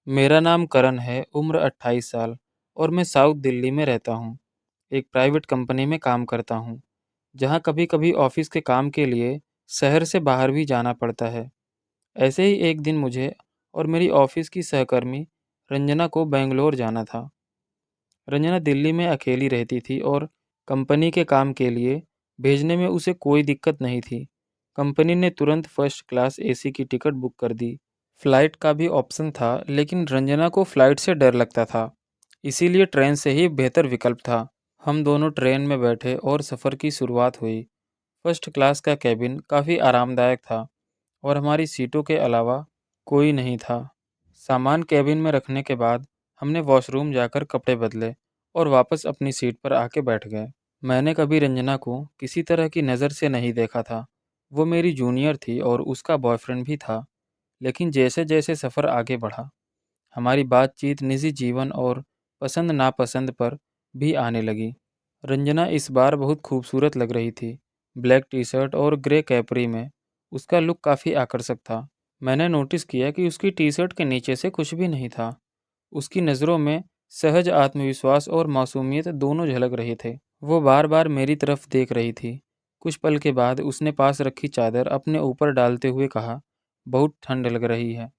मेरा नाम करण है, उम्र 28 साल और मैं साउथ दिल्ली में रहता हूँ। एक प्राइवेट कंपनी में काम करता हूँ, जहाँ कभी-कभी ऑफिस के काम के लिए शहर से बाहर भी जाना पड़ता है। ऐसे ही एक दिन मुझे और मेरी ऑफिस की सहकर्मी रंजना को बेंगलोर जाना था। रंजना दिल्ली में अकेली रहती थी और कंपनी के काम के लिए भेजने में उसे कोई दिक्कत नहीं थी। कंपनी ने तुरंत फर्स्ट क्लास एसी की टिकट बुक कर दी। फ्लाइट का भी ऑप्शन था, लेकिन रंजना को फ्लाइट से डर लगता था, इसीलिए ट्रेन से ही बेहतर विकल्प था। हम दोनों ट्रेन में बैठे और सफ़र की शुरुआत हुई। फर्स्ट क्लास का कैबिन काफ़ी आरामदायक था और हमारी सीटों के अलावा कोई नहीं था। सामान कैबिन में रखने के बाद हमने वॉशरूम जाकर कपड़े बदले और वापस अपनी सीट पर आके बैठ गए। मैंने कभी रंजना को किसी तरह की नज़र से नहीं देखा था। वो मेरी जूनियर थी और उसका बॉयफ्रेंड भी था। लेकिन जैसे जैसे सफ़र आगे बढ़ा, हमारी बातचीत निजी जीवन और पसंद नापसंद पर भी आने लगी। रंजना इस बार बहुत खूबसूरत लग रही थी। ब्लैक टी शर्ट और ग्रे कैपरी में उसका लुक काफ़ी आकर्षक था। मैंने नोटिस किया कि उसकी टी शर्ट के नीचे से कुछ भी नहीं था। उसकी नज़रों में सहज आत्मविश्वास और मासूमियत दोनों झलक रहे थे। वो बार बार मेरी तरफ देख रही थी। कुछ पल के बाद उसने पास रखी चादर अपने ऊपर डालते हुए कहा, बहुत ठंड लग रही है।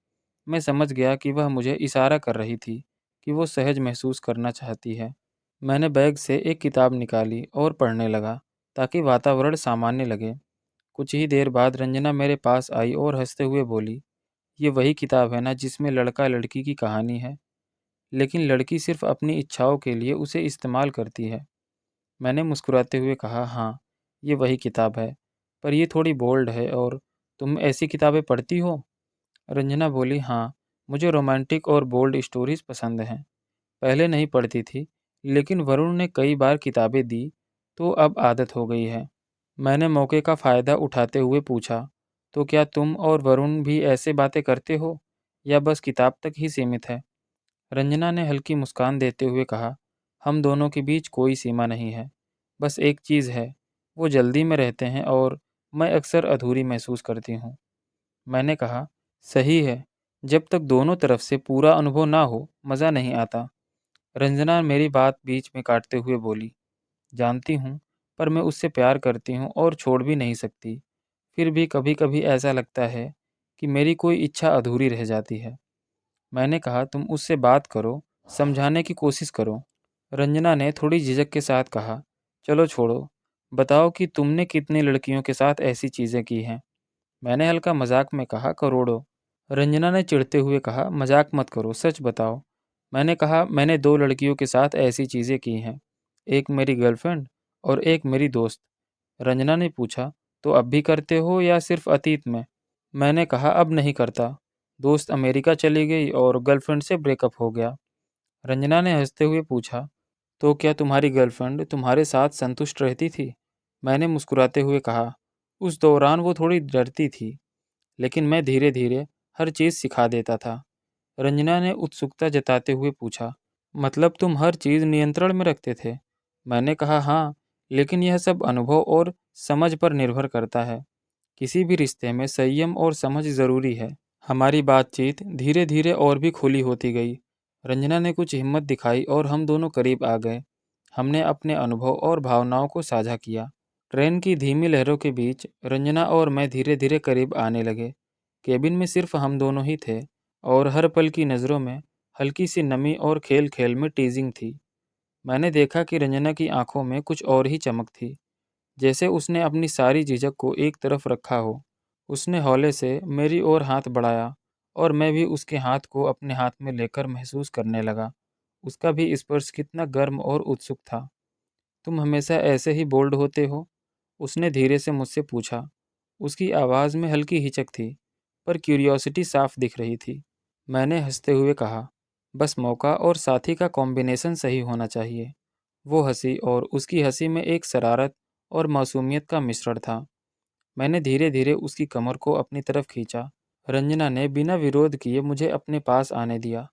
मैं समझ गया कि वह मुझे इशारा कर रही थी कि वो सहज महसूस करना चाहती है। मैंने बैग से एक किताब निकाली और पढ़ने लगा, ताकि वातावरण सामान्य लगे। कुछ ही देर बाद रंजना मेरे पास आई और हंसते हुए बोली, ये वही किताब है ना जिसमें लड़का लड़की की कहानी है, लेकिन लड़की सिर्फ अपनी इच्छाओं के लिए उसे इस्तेमाल करती है। मैंने मुस्कुराते हुए कहा, हाँ, ये वही किताब है, पर ये थोड़ी बोल्ड है। और तुम ऐसी किताबें पढ़ती हो? रंजना बोली, हाँ, मुझे रोमांटिक और बोल्ड स्टोरीज पसंद हैं। पहले नहीं पढ़ती थी, लेकिन वरुण ने कई बार किताबें दी, तो अब आदत हो गई है। मैंने मौके का फ़ायदा उठाते हुए पूछा, तो क्या तुम और वरुण भी ऐसे बातें करते हो, या बस किताब तक ही सीमित है? रंजना ने हल्की मुस्कान देते हुए कहा, हम दोनों के बीच कोई सीमा नहीं है। बस एक चीज़ है, वो जल्दी में रहते हैं और मैं अक्सर अधूरी महसूस करती हूँ। मैंने कहा, सही है, जब तक दोनों तरफ से पूरा अनुभव ना हो, मज़ा नहीं आता। रंजना मेरी बात बीच में काटते हुए बोली, जानती हूँ, पर मैं उससे प्यार करती हूँ और छोड़ भी नहीं सकती। फिर भी कभी-कभी ऐसा लगता है कि मेरी कोई इच्छा अधूरी रह जाती है। मैंने कहा, तुम उससे बात करो, समझाने की कोशिश करो। रंजना ने थोड़ी झिझक के साथ कहा, चलो छोड़ो, बताओ कि तुमने कितनी लड़कियों के साथ ऐसी चीज़ें की हैं? मैंने हल्का मजाक में कहा, करोड़ों। रंजना ने चिढ़ते हुए कहा, मजाक मत करो, सच बताओ। मैंने कहा, मैंने दो लड़कियों के साथ ऐसी चीज़ें की हैं, एक मेरी गर्लफ्रेंड और एक मेरी दोस्त। रंजना ने पूछा, तो अब भी करते हो या सिर्फ अतीत में? मैंने कहा, अब नहीं करता। दोस्त अमेरिका चली गई और गर्लफ्रेंड से ब्रेकअप हो गया। रंजना ने हंसते हुए पूछा, तो क्या तुम्हारी गर्लफ्रेंड तुम्हारे साथ संतुष्ट रहती थी? मैंने मुस्कुराते हुए कहा, उस दौरान वो थोड़ी डरती थी, लेकिन मैं धीरे धीरे हर चीज़ सिखा देता था। रंजना ने उत्सुकता जताते हुए पूछा, मतलब तुम हर चीज़ नियंत्रण में रखते थे? मैंने कहा, हाँ, लेकिन यह सब अनुभव और समझ पर निर्भर करता है। किसी भी रिश्ते में संयम और समझ ज़रूरी है। हमारी बातचीत धीरे धीरे और भी खुली होती गई। रंजना ने कुछ हिम्मत दिखाई और हम दोनों करीब आ गए। हमने अपने अनुभव और भावनाओं को साझा किया। ट्रेन की धीमी लहरों के बीच रंजना और मैं धीरे धीरे करीब आने लगे। केबिन में सिर्फ हम दोनों ही थे और हर पल की नज़रों में हल्की सी नमी और खेल खेल में टीजिंग थी। मैंने देखा कि रंजना की आंखों में कुछ और ही चमक थी, जैसे उसने अपनी सारी झिझक को एक तरफ रखा हो। उसने हौले से मेरी ओर हाथ बढ़ाया और मैं भी उसके हाथ को अपने हाथ में लेकर महसूस करने लगा। उसका भी स्पर्श कितना गर्म और उत्सुक था। तुम हमेशा ऐसे ही बोल्ड होते हो? उसने धीरे से मुझसे पूछा। उसकी आवाज़ में हल्की हिचक थी, पर क्यूरियोसिटी साफ दिख रही थी। मैंने हंसते हुए कहा, बस मौका और साथी का कॉम्बिनेशन सही होना चाहिए। वो हंसी और उसकी हंसी में एक शरारत और मासूमियत का मिश्रण था। मैंने धीरे धीरे उसकी कमर को अपनी तरफ खींचा। रंजना ने बिना विरोध किए मुझे अपने पास आने दिया।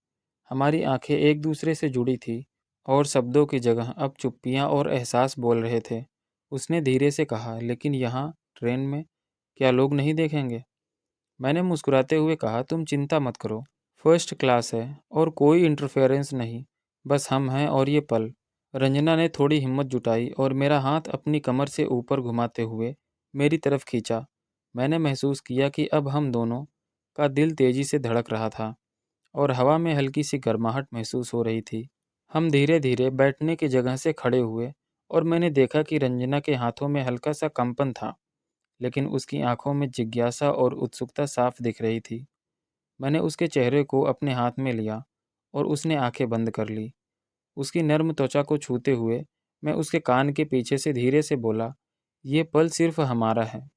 हमारी आंखें एक दूसरे से जुड़ी थी और शब्दों की जगह अब चुप्पियां और एहसास बोल रहे थे। उसने धीरे से कहा, लेकिन यहाँ ट्रेन में क्या लोग नहीं देखेंगे? मैंने मुस्कुराते हुए कहा, तुम चिंता मत करो, फर्स्ट क्लास है और कोई इंटरफेरेंस नहीं, बस हम हैं और ये पल। रंजना ने थोड़ी हिम्मत जुटाई और मेरा हाथ अपनी कमर से ऊपर घुमाते हुए मेरी तरफ खींचा। मैंने महसूस किया कि अब हम दोनों का दिल तेजी से धड़क रहा था और हवा में हल्की सी गर्माहट महसूस हो रही थी। हम धीरे धीरे बैठने की जगह से खड़े हुए और मैंने देखा कि रंजना के हाथों में हल्का सा कंपन था, लेकिन उसकी आंखों में जिज्ञासा और उत्सुकता साफ दिख रही थी। मैंने उसके चेहरे को अपने हाथ में लिया और उसने आंखें बंद कर ली। उसकी नर्म त्वचा को छूते हुए मैं उसके कान के पीछे से धीरे से बोला, "ये पल सिर्फ हमारा है,